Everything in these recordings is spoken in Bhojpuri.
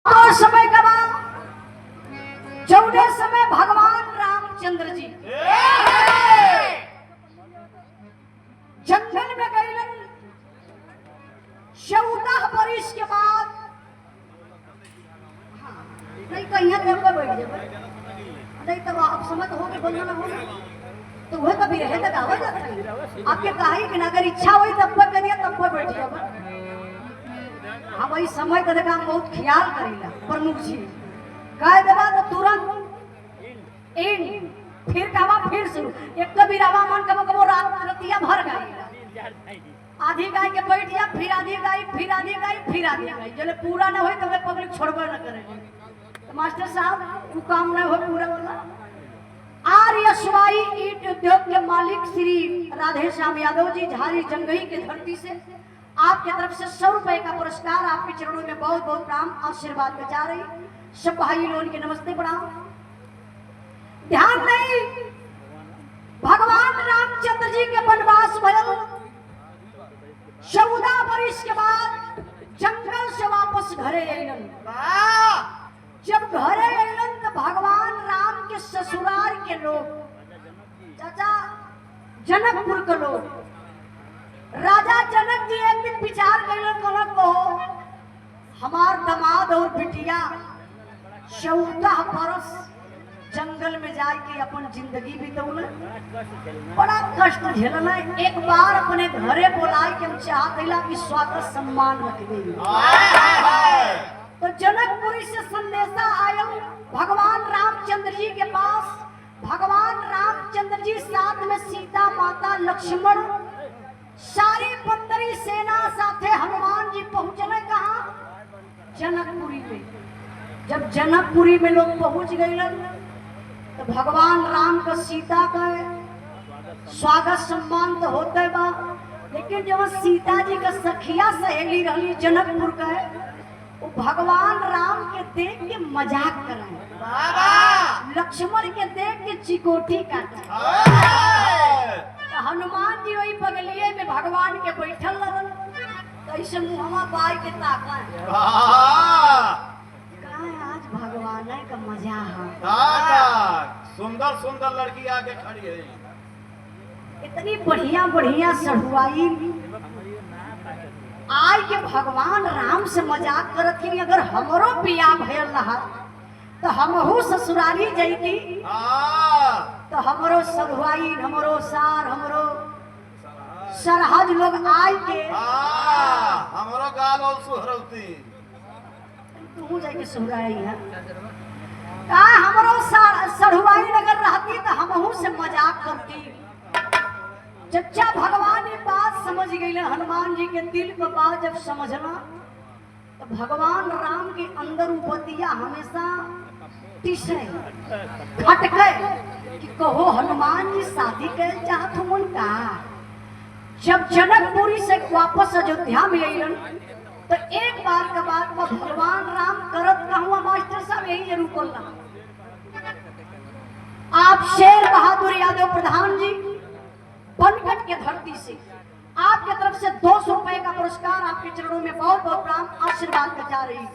तो समय का चौदह समय भगवान रामचंद्र जी जंगल में गए। 14 वर्ष के बाद नहीं तो यहाँ बैठ जाए, नहीं तो आप समझ हो के बोलना ना हो तो वह कभी रहे तक आवाज आपके कहा कि अगर इच्छा हुई तब पर करिए तब पर बैठिए। हाँ भाई समय का देखा बहुत ख्याल करेगा प्रमुख जी कह देवा तो तुरंत इन फिर कहवा फिर शुरू एक कभी रवा मन कबो कबो रात रतिया भर गई आधी गाय के बैठ जा फिर आधी गाय फिर आधी गाय फिर आधी गाय जब पूरा न हो तब पब्लिक छोड़बे न करेगी। तो मास्टर साहब वो काम न हो पूरा वाला। आर्य स्वाई ईट उद्योग के मालिक श्री राधे श्याम यादव जी झारी जंगई के धरती से आपके तरफ से 100 रुपए का पुरस्कार आपके चरणों में बहुत बहुत प्रणाम आशीर्वाद बचा रही सब भाई लोगों के नमस्ते प्रणाम। ध्यान नहीं भगवान रामचंद्र जी के वनवास भयल 14 वर्ष के बाद जंगल से वापस घरे अलन। जब घरे अलन तो भगवान राम के ससुराल के लोग चाचा जनकपुर के लोग राजा जनक जी एक दिन विचार कर को हमार दामाद और बिटिया 14 वर्ष जंगल में जाके अपन जिंदगी बितौल बड़ा कष्ट झेलना। एक बार अपने घरे बुलाए के हम चाहते कि स्वागत सम्मान रख दे। तो जनकपुरी से संदेशा आया भगवान रामचंद्र जी के पास। भगवान रामचंद्र जी साथ में सीता माता लक्ष्मण सारी बंदरी सेना साथे हनुमान जी पहुंचने कहा जनकपुरी में। जब जनकपुरी में लोग पहुंच गए तो भगवान राम का सीता का स्वागत सम्मान तो होते बा, लेकिन जब सीता जी का सखिया सहेली रही जनकपुर का वो भगवान राम के देख के मजाक कराए, लक्ष्मण के देख के चिकोटी काटे। तो हनुमान जी वही बगलिए में भगवान के बैठल रहन तो ऐसे मुहमा बाई के ताका आज भगवान का मजा है। सुंदर सुंदर लड़की आके खड़ी है, इतनी बढ़िया बढ़िया सढ़ुआई आज के भगवान राम से मजाक करत ही। अगर हमरो पिया भयल रहा तो हमहू ससुराली जैती तो हमरो सढ़ुआई हमरो सार हमरो सरहज लोग आय के हमरो गाल और सुहरौती तू जाके सुहराई है का हमरो सढ़ुआई अगर रहती तो हमहू से मजाक करती। चच्चा भगवान ये बात समझ गई। हनुमान जी के दिल का बात जब समझना तो भगवान राम के अंदर उपतिया हमेशा टिसे खटके कि कहो हनुमान जी शादी कर चाहत मन का। जब जनकपुरी से वापस अयोध्या में अलन तो एक बार का बात में भगवान राम करत कहूँ मास्टर साहब यही जरूर बोलना। आप शेर बहादुर यादव प्रधान जी बनकट के धरती से आपके तरफ से 200 रुपए का पुरस्कार आपके चरणों में बहुत बहुत प्रणाम आशीर्वाद बचा रही।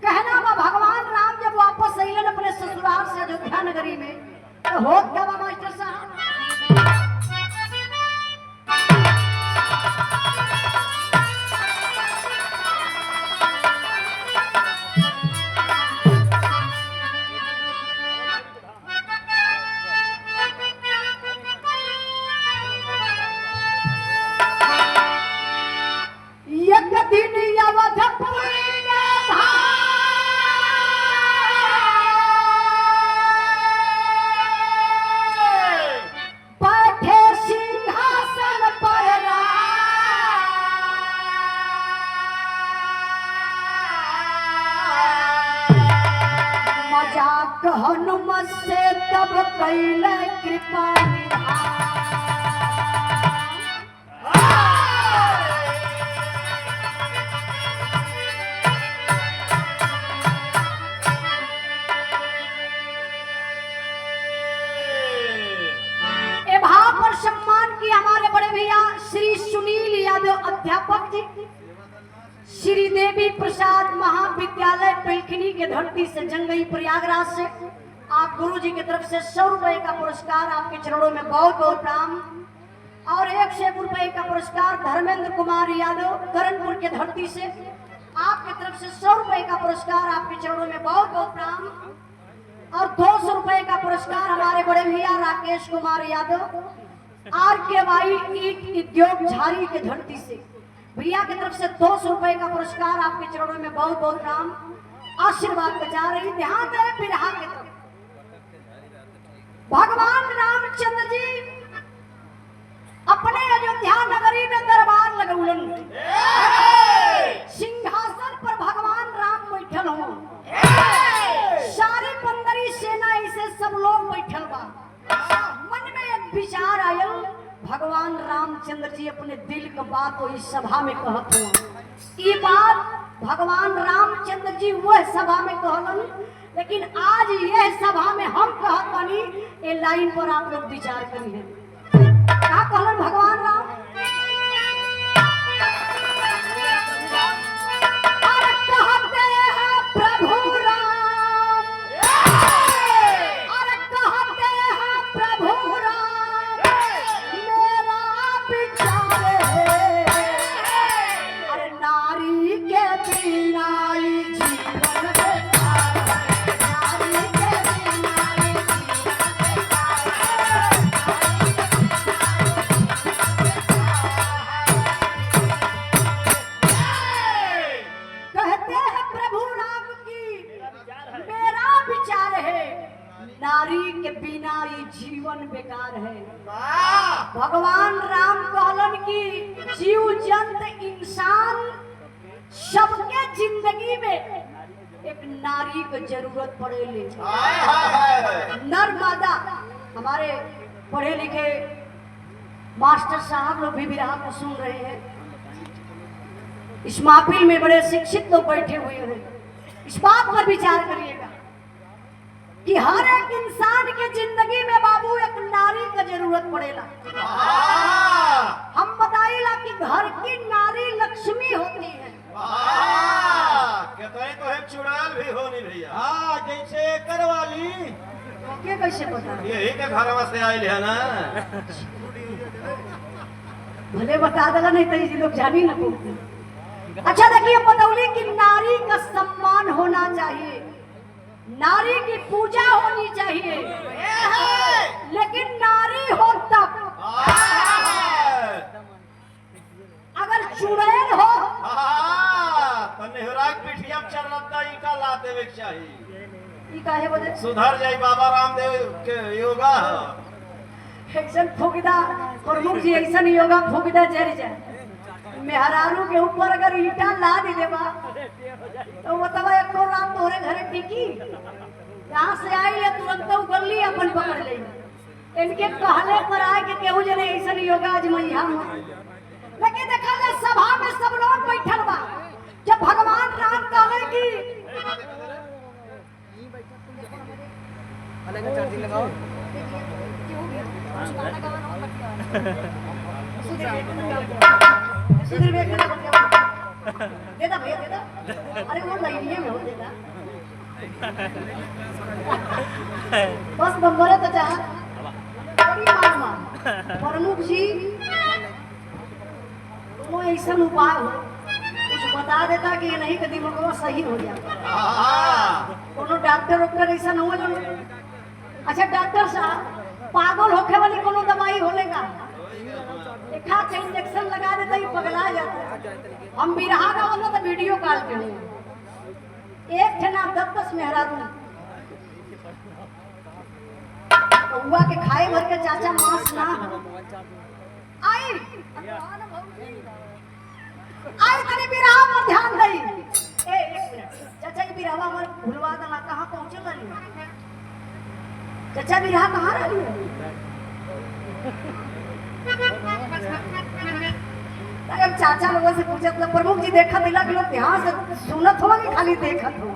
कहना बा भगवान राम जब वापस अलन अपने ससुराल से अयोध्या नगरी में तो हो क्या बा मास्टर साहब हनुमत से तब कैले कृपा भाव पर सम्मान की हमारे बड़े भैया श्री सुनील यादव अध्यापक जी श्री देवी प्रसाद महाविद्यालय पिलखनी के धरती से जंगई प्रयागराज से आप गुरु जी की तरफ से 100 रुपए का पुरस्कार आपके चरणों में बहुत बहुत प्रणाम। और 101 रुपए का पुरस्कार धर्मेंद्र कुमार यादव करणपुर के धरती से आपकी तरफ से 100 रुपए का पुरस्कार आपके चरणों में बहुत बहुत प्रणाम। और 200 रुपए का पुरस्कार हमारे बड़े भैया राकेश कुमार यादव RKY ईट उद्योग झारी के धरती से भैया की तरफ से 200 रुपए का पुरस्कार आपके चरणों में बहुत बहुत प्रणाम। आशीर्वाद बचा रही ध्यान दें बिरहा की तरफ। भगवान रामचंद्र जी अपने अयोध्या नगरी में दरबार लगौलन। सिंहासन पर भगवान राम बैठल हो, सारी बंदरी सेना ऐसे सब लोग बैठल बा। मन में एक विचार आयल, भगवान रामचंद्र जी अपने दिल का बात वही सभा में कहत हो। ये बात भगवान रामचंद्र जी वह सभा में कहलन, लेकिन आज यह सभा में हम कहत बानी, ये लाइन पर आप लोग विचार करिए। क्या कहलन भगवान राम? अरे कहते हैं प्रभु राम, अरे कहते हैं प्रभु राम, मेरा विचार है, अरे नारी के बिना ही जीवन बेकार है, नारी के बिना ही जीवन नारी के बिना ये जीवन बेकार है। भगवान राम कहलन कि जीव जंत इंसान सबके जिंदगी में एक नारी की जरूरत पड़ेली। नर मादा हमारे पढ़े लिखे मास्टर साहब लोग भी विरहा को सुन रहे हैं। इस महफिल में बड़े शिक्षित लोग बैठे हुए हैं। इस बात पर विचार करिएगा कि हर एक इंसान के जिंदगी में बाबू एक नारी का जरूरत पड़ेला। हम बताइला कि घर की नारी लक्ष्मी होती है। तो है चुड़ैल भी होनी भैया। हाँ, जैसे करवाली के कैसे पता? यही के घर से आयल है ना। भले बता देगा, नहीं तो ये लोग जानी ना। अच्छा देखिए, बतौली कि नारी का सम्मान होना चाहिए, नारी की पूजा होनी चाहिए, लेकिन नारी हो तब। अगर चुड़ैल हो तो नेहरा पिठिया चरता ईटा ला देवे के चाहिए। ई काहे वजह? सुधर जाई बाबा रामदेव के योगा। ऐसा फुगदा प्रमुख जी ऐसा योगा फुगदा जर जाए। मेहरारू के ऊपर अगर ईटा ला दी देबा तो वो तब एक रात तोरे घरे टिकी। यहाँ से आई ले तुरंत उगली अपन पकड़ ले। इनके कहले पर आए कि केहू जने ऐसा योगा आजमैया मत। लेकिन देखा जाए सभा में सब लोग बैठल बा। जब भगवान राम कहले कि देता भैया देता। अरे वो लाइनिए में हो देता। बस नंबर है तो चाह प्रमुख जी वो ऐसा उपाय हो कुछ बता देता कि ये नहीं कि दिमाग सही हो जाता। कोनो डॉक्टर वॉक्टर ऐसा न हो जो। अच्छा डॉक्टर साहब पागल होके वाली कोनो दवाई होलेगा? एक हाथ इंजेक्शन लगा देता ही पगला जाता। हम बिरहा का बोलना तो वीडियो कॉल पे एक ठना 10 मेहरारू हुआ के खाए भर के चाचा मांस ना आई आई तनी बिरहा पर ध्यान दई। एक मिनट चाचा की बिरहा हमर भूलवा देना। कहां पहुंचे गली चाचा? बिरहा कहां रही है? अब चाचा लोगों से पूछे तो प्रमुख जी देखा दिला कि लोग ध्यान से सुनत हो कि खाली देखत हो?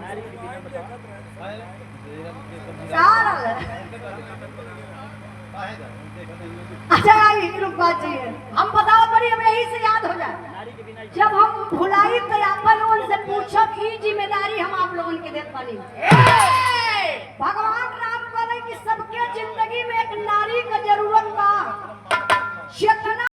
अच्छा आई रुक बात चाहिए हम बताओ बड़ी हमें यही से याद हो जाए। जब हम भुलाई तो अपन लोगन से पूछो की जिम्मेदारी हम आप लोगन के देत बानी